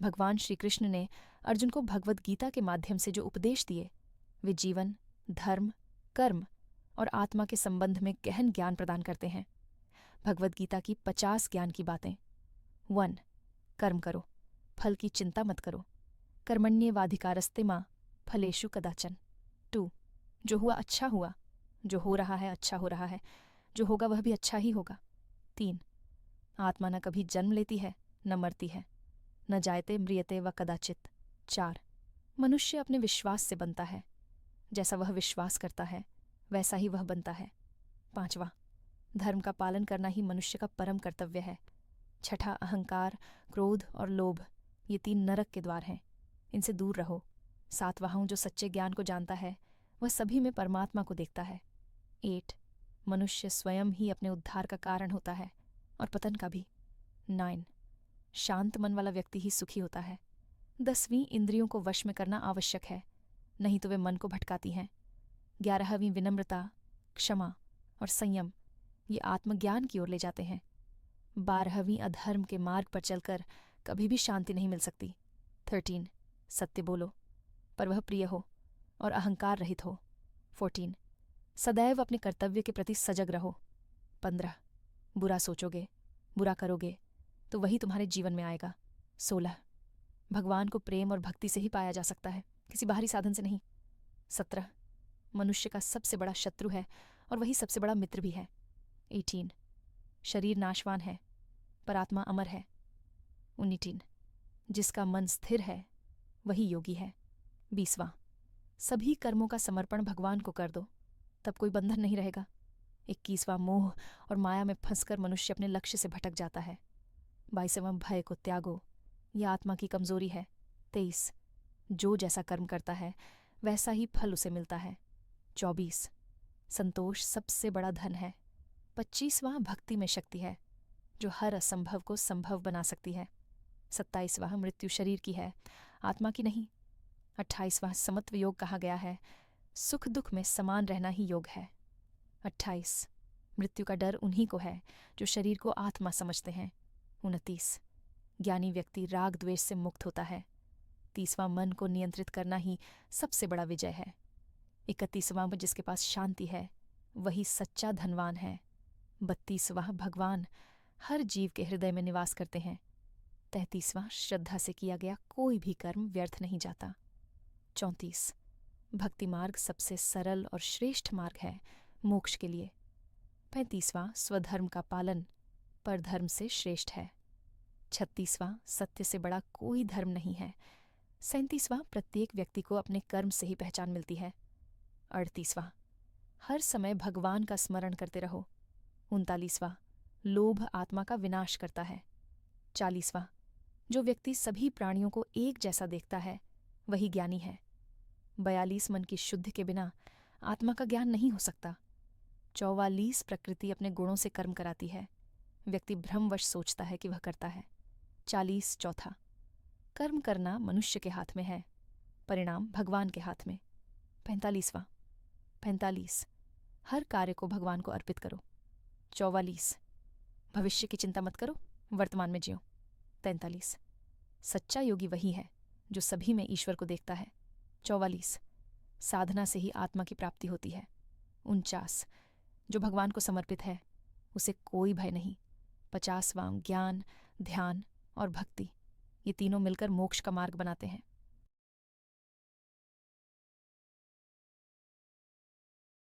भगवान श्री कृष्ण ने अर्जुन को भगवद गीता के माध्यम से जो उपदेश दिए वे जीवन, धर्म, कर्म और आत्मा के संबंध में गहन ज्ञान प्रदान करते हैं। भगवद गीता की 50 ज्ञान की बातें। 1. कर्म करो, फल की चिंता मत करो। कर्मण्येवाधिकारस्ते मा फलेषु कदाचन। 2. जो हुआ अच्छा हुआ, जो हो रहा है अच्छा हो रहा है, जो होगा वह भी अच्छा ही होगा। 3. आत्मा न कभी जन्म लेती है न मरती है, न जायते म्रियते व कदाचित। 4. मनुष्य अपने विश्वास से बनता है, जैसा वह विश्वास करता है वैसा ही वह बनता है। 5. धर्म का पालन करना ही मनुष्य का परम कर्तव्य है। 6. अहंकार, क्रोध और लोभ ये 3 नरक के द्वार हैं, इनसे दूर रहो। 7. जो सच्चे ज्ञान को जानता है वह सभी में परमात्मा को देखता है। 8. मनुष्य स्वयं ही अपने उद्धार का कारण होता है और पतन का भी। 9. शांत मन वाला व्यक्ति ही सुखी होता है। 10वीं इंद्रियों को वश में करना आवश्यक है, नहीं तो वे मन को भटकाती हैं। 11वीं विनम्रता, क्षमा और संयम ये आत्मज्ञान की ओर ले जाते हैं। 12वीं अधर्म के मार्ग पर चलकर कभी भी शांति नहीं मिल सकती। 13. सत्य बोलो पर वह प्रिय हो और अहंकार रहित हो। 14. सदैव अपने कर्तव्य के प्रति सजग रहो। 15. बुरा सोचोगे, बुरा करोगे तो वही तुम्हारे जीवन में आएगा। 16. भगवान को प्रेम और भक्ति से ही पाया जा सकता है, किसी बाहरी साधन से नहीं। 17. मनुष्य का सबसे बड़ा शत्रु है और वही सबसे बड़ा मित्र भी है। 18. शरीर नाशवान है पर आत्मा अमर है। 19. जिसका मन स्थिर है वही योगी है। 20. सभी कर्मों का समर्पण भगवान को कर दो, तब कोई बंधन नहीं रहेगा। 21. मोह और माया में फंसकर मनुष्य अपने लक्ष्य से भटक जाता है। 22. भय को त्यागो, यह आत्मा की कमजोरी है। 23. जो जैसा कर्म करता है वैसा ही फल उसे मिलता है। 24. संतोष सबसे बड़ा धन है। 25. भक्ति में शक्ति है जो हर असंभव को संभव बना सकती है। 27. मृत्यु शरीर की है, आत्मा की नहीं। 28. समत्व योग कहा गया है, सुख दुख में समान रहना ही योग है। 28. मृत्यु का डर उन्हीं को है जो शरीर को आत्मा समझते हैं। 29. ज्ञानी व्यक्ति राग द्वेष से मुक्त होता है। 30. मन को नियंत्रित करना ही सबसे बड़ा विजय है। 31. जिसके पास शांति है वही सच्चा धनवान है। 32. भगवान हर जीव के हृदय में निवास करते हैं। 33. श्रद्धा से किया गया कोई भी कर्म व्यर्थ नहीं जाता। 34. भक्ति मार्ग सबसे सरल और श्रेष्ठ मार्ग है मोक्ष के लिए। 35. स्वधर्म का पालन परधर्म से श्रेष्ठ है। 36. सत्य से बड़ा कोई धर्म नहीं है। 37. प्रत्येक व्यक्ति को अपने कर्म से ही पहचान मिलती है। 38. हर समय भगवान का स्मरण करते रहो। 39. लोभ आत्मा का विनाश करता है। 40. जो व्यक्ति सभी प्राणियों को एक जैसा देखता है वही ज्ञानी है। 42. मन की शुद्धि के बिना आत्मा का ज्ञान नहीं हो सकता। 44. प्रकृति अपने गुणों से कर्म कराती है, व्यक्ति भ्रमवश सोचता है कि वह करता है। 40. चौथा, कर्म करना मनुष्य के हाथ में है, परिणाम भगवान के हाथ में। 45. हर कार्य को भगवान को अर्पित करो। 44. भविष्य की चिंता मत करो, वर्तमान में जियो। 43. सच्चा योगी वही है जो सभी में ईश्वर को देखता है। 44. साधना से ही आत्मा की प्राप्ति होती है। 49. जो भगवान को समर्पित है उसे कोई भय नहीं। 50. ज्ञान, ध्यान और भक्ति ये तीनों मिलकर मोक्ष का मार्ग बनाते हैं।